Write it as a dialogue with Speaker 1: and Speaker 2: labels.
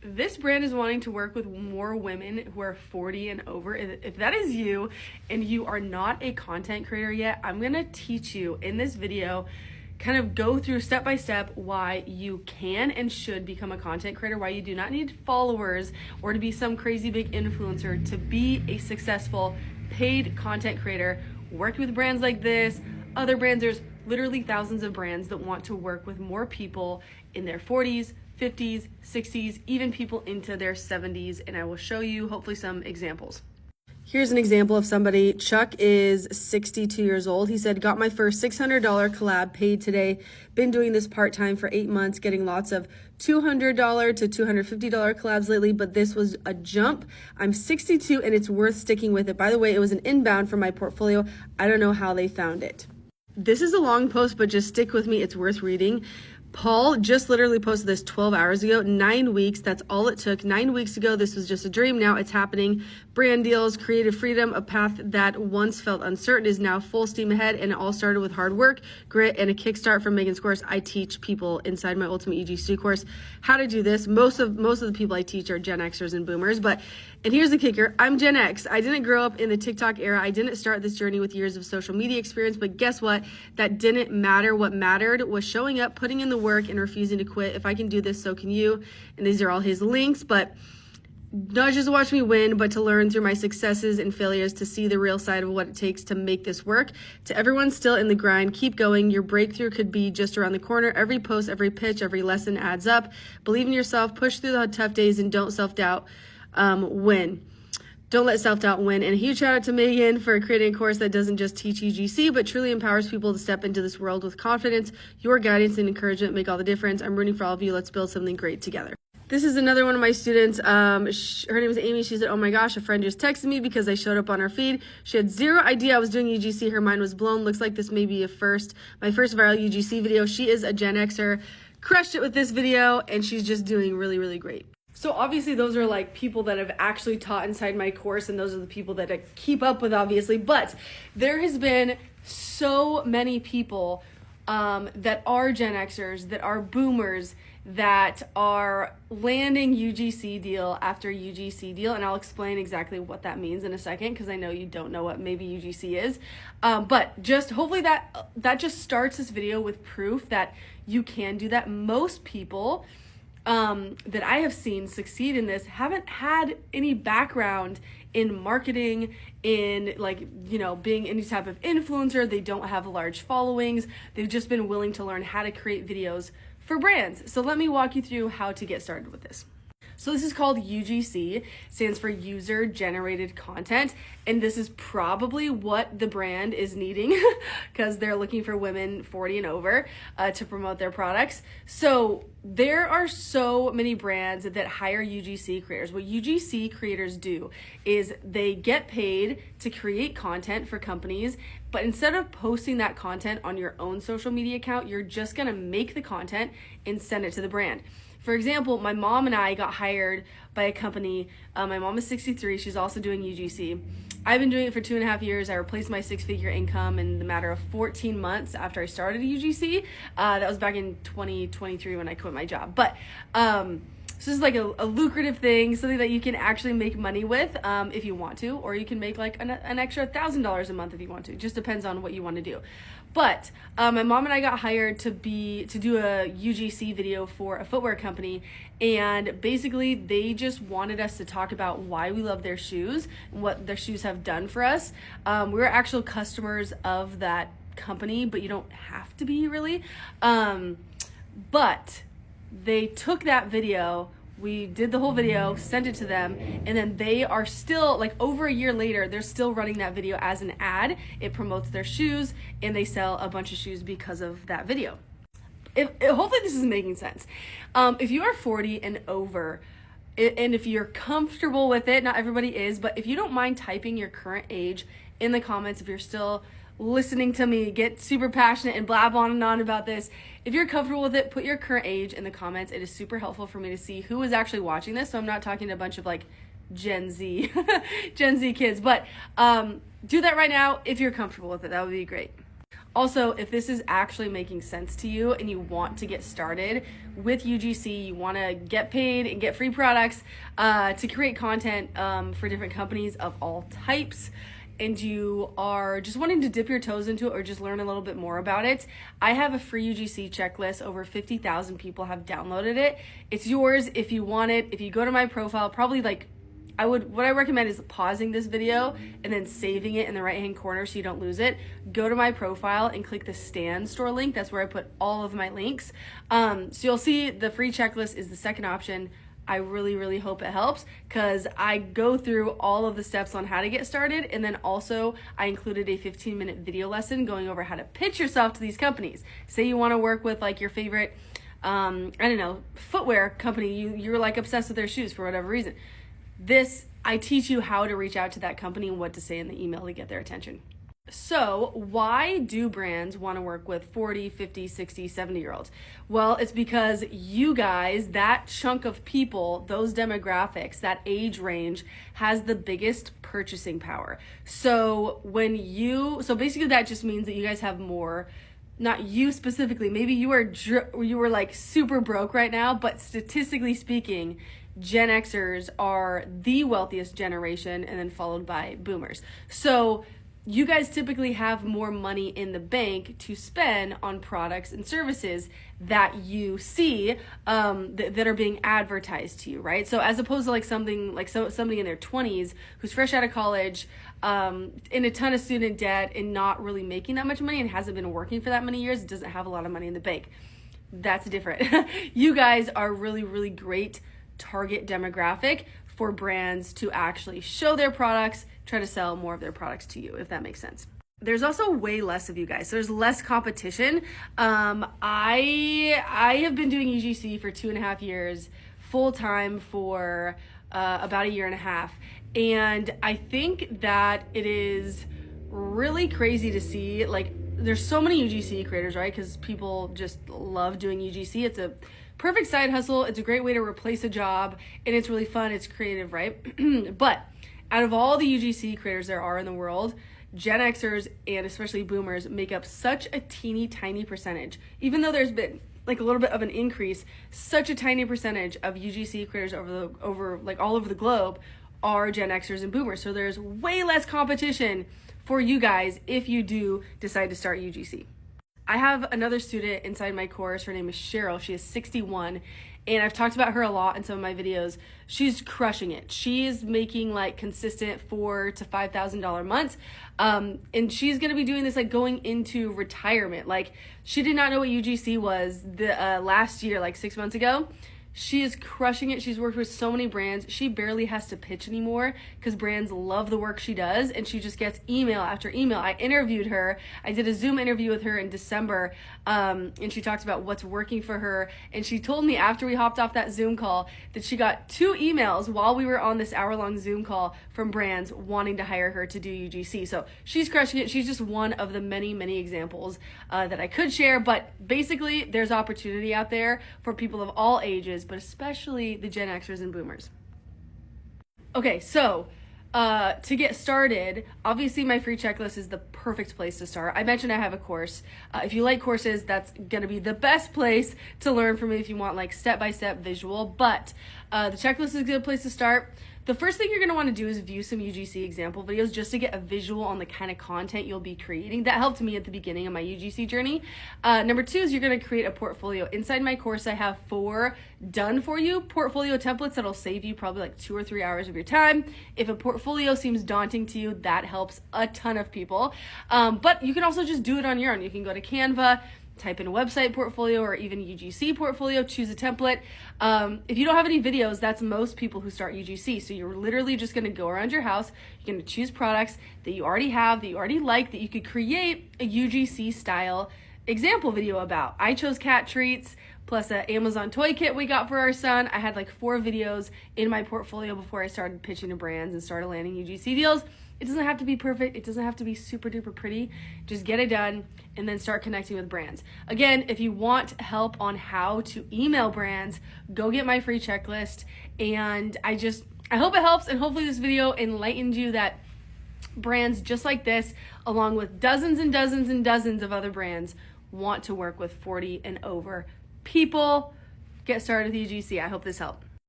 Speaker 1: this brand is wanting to work with more women who are 40 and over. If that is you and you are not a content creator yet, I'm gonna teach you in this video, kind of go through step by step why you can and should become a content creator, why you do not need followers or to be some crazy big influencer to be a successful paid content creator. Worked with brands like this, other brands, there's literally thousands of brands that want to work with more people in their 40s, 50s, 60s, even people into their 70s, and I will show you hopefully some examples. Here's an example of somebody. Chuck is 62 years old. He said, got my first $600 collab paid today. Been doing this part-time for 8 months, getting lots of $200 to $250 collabs lately, but this was a jump. I'm 62 and it's worth sticking with it. By the way, it was an inbound from my portfolio. I don't know how they found it. This is a long post, but just stick with me. It's worth reading. Paul just literally posted this 12 hours ago, 9 weeks. That's all it took. 9 weeks ago, this was just a dream. Now it's happening. Brand deals, creative freedom, a path that once felt uncertain is now full steam ahead. And it all started with hard work, grit, and a kickstart from Megan's course. I teach people inside my Ultimate UGC course how to do this. Most of the people I teach are Gen Xers and boomers. And here's the kicker. I'm Gen X. I didn't grow up in the TikTok era. I didn't start this journey with years of social media experience, but guess what? That didn't matter. What mattered was showing up, putting in the work, and refusing to quit. If I can do this, so can you. And these are all his links, but not just to watch me win, but to learn through my successes and failures, to see the real side of what it takes to make this work. To everyone still in the grind, keep going. Your breakthrough could be just around the corner. Every post, every pitch, every lesson adds up. Believe in yourself, push through the tough days, and don't self-doubt. Win. Don't let self-doubt win. And a huge shout out to Megan for creating a course that doesn't just teach UGC, but truly empowers people to step into this world with confidence. Your guidance and encouragement make all the difference. I'm rooting for all of you. Let's build something great together. This is another one of my students. Her name is Amy. She said, oh my gosh, a friend just texted me because I showed up on her feed. She had zero idea I was doing UGC. Her mind was blown. Looks like this may be my first viral UGC video. She is a Gen Xer, crushed it with this video, and she's just doing really, really great. So obviously those are like people that have actually taught inside my course, and those are the people that I keep up with, obviously. But there has been so many people that are Gen Xers, that are boomers, that are landing UGC deal after UGC deal, and I'll explain exactly what that means in a second, because I know you don't know what maybe UGC is. But just hopefully that just starts this video with proof that you can do that. Most people that I have seen succeed in this haven't had any background in marketing, in being any type of influencer. They don't have large followings. They've just been willing to learn how to create videos for brands. So let me walk you through how to get started with this. So this is called UGC, stands for user generated content. And this is probably what the brand is needing because they're looking for women 40 and over to promote their products. So there are so many brands that hire UGC creators. What UGC creators do is they get paid to create content for companies, but instead of posting that content on your own social media account, you're just gonna make the content and send it to the brand. For example, my mom and I got hired by a company. My mom is 63. She's also doing UGC. I've been doing it for 2.5 years. I replaced my 6-figure income in the matter of 14 months after I started UGC. That was back in 2023 when I quit my job. But so this is like a lucrative thing, something that you can actually make money with if you want to, or you can make like an extra $1,000 a month if you want to. It just depends on what you want to do. But my mom and I got hired to do a UGC video for a footwear company, and basically they just wanted us to talk about why we love their shoes and what their shoes have done for us. We were actual customers of that company, but you don't have to be really. But they took that video, we did the whole video, sent it to them, and then they are still, like over a year later, they're still running that video as an ad. It promotes their shoes, and they sell a bunch of shoes because of that video. Hopefully this is making sense. If you are 40 and over, and if you're comfortable with it, not everybody is, but if you don't mind typing your current age in the comments, if you're still listening to me get super passionate and blab on and on about this, if you're comfortable with it, put your current age in the comments. It is super helpful for me to see who is actually watching this. So I'm not talking to a bunch of like Gen Z kids, but do that right now if you're comfortable with it. That would be great. Also, if this is actually making sense to you and you want to get started with UGC, you want to get paid and get free products to create content for different companies of all types, and you are just wanting to dip your toes into it or just learn a little bit more about it, I have a free UGC checklist. Over 50,000 people have downloaded it. It's yours if you want it. If you go to my profile, probably what I recommend is pausing this video and then saving it in the right hand corner so you don't lose it. Go to my profile and click the Stan Store link. That's where I put all of my links. So you'll see the free checklist is the second option. I really, really hope it helps, because I go through all of the steps on how to get started, and then also I included a 15-minute video lesson going over how to pitch yourself to these companies. Say you want to work with like your favorite, I don't know, footwear company. You're like obsessed with their shoes for whatever reason. I teach you how to reach out to that company and what to say in the email to get their attention. So why do brands want to work with 40, 50, 60, 70-year-olds? Well, it's because you guys, that chunk of people, those demographics, that age range has the biggest purchasing power. So basically that just means that you guys have more, not you specifically, maybe you were like super broke right now, but statistically speaking, Gen Xers are the wealthiest generation, and then followed by boomers. So you guys typically have more money in the bank to spend on products and services that you see that are being advertised to you, right? So as opposed to like somebody in their 20s who's fresh out of college, in a ton of student debt and not really making that much money and hasn't been working for that many years, doesn't have a lot of money in the bank. That's different. You guys are really, really great target demographic for brands to actually show their products, try to sell more of their products to you, if that makes sense. There's also way less of you guys, so there's less competition. I have been doing UGC for 2.5 years, full time for about 1.5 years, and I think that it is really crazy to see, like, there's so many UGC creators, right? Because people just love doing UGC. It's a perfect side hustle. It's a great way to replace a job, and it's really fun. It's creative, right? But out of all the UGC creators there are in the world, Gen Xers and especially boomers make up such a teeny tiny percentage. Even though there's been like a little bit of an increase, such a tiny percentage of UGC creators over all over the globe are Gen Xers and boomers. So there's way less competition for you guys if you do decide to start UGC. I have another student inside my course. Her name is Cheryl. She is 61, and I've talked about her a lot in some of my videos. She's crushing it. She is making like consistent $4,000 to $5,000 months, and she's gonna be doing this like going into retirement. Like, she did not know what UGC was last year, like 6 months ago. She is crushing it. She's worked with so many brands. She barely has to pitch anymore because brands love the work she does, and she just gets email after email. I interviewed her. I did a Zoom interview with her in December, and she talked about what's working for her. And she told me after we hopped off that Zoom call that she got 2 emails while we were on this hour-long Zoom call from brands wanting to hire her to do UGC. So she's crushing it. She's just one of the many, many examples that I could share. But basically, there's opportunity out there for people of all ages, but especially the Gen Xers and boomers. Okay, so to get started, obviously my free checklist is the perfect place to start. I mentioned I have a course. If you like courses, that's going to be the best place to learn from me if you want like step-by-step visual, but the checklist is a good place to start. The first thing you're going to want to do is view some UGC example videos just to get a visual on the kind of content you'll be creating. That helped me at the beginning of my UGC journey. Number 2 is you're going to create a portfolio. Inside my course, I have 4 done for you portfolio templates that'll save you probably like 2 or 3 hours of your time. If a portfolio seems daunting to you, that helps a ton of people. But you can also just do it on your own. You can go to Canva, type in a website portfolio or even UGC portfolio, choose a template. If you don't have any videos, that's most people who start UGC. So you're literally just gonna go around your house, you're gonna choose products that you already have, that you already like, that you could create a UGC style example video about. I chose cat treats plus an Amazon toy kit we got for our son. I had like 4 videos in my portfolio before I started pitching to brands and started landing UGC deals. It doesn't have to be perfect. It doesn't have to be super duper pretty. Just get it done and then start connecting with brands. Again, if you want help on how to email brands, go get my free checklist. And I hope it helps, and hopefully this video enlightened you that brands just like this, along with dozens and dozens and dozens of other brands, want to work with 40 and over people. Get started with UGC. I hope this helped.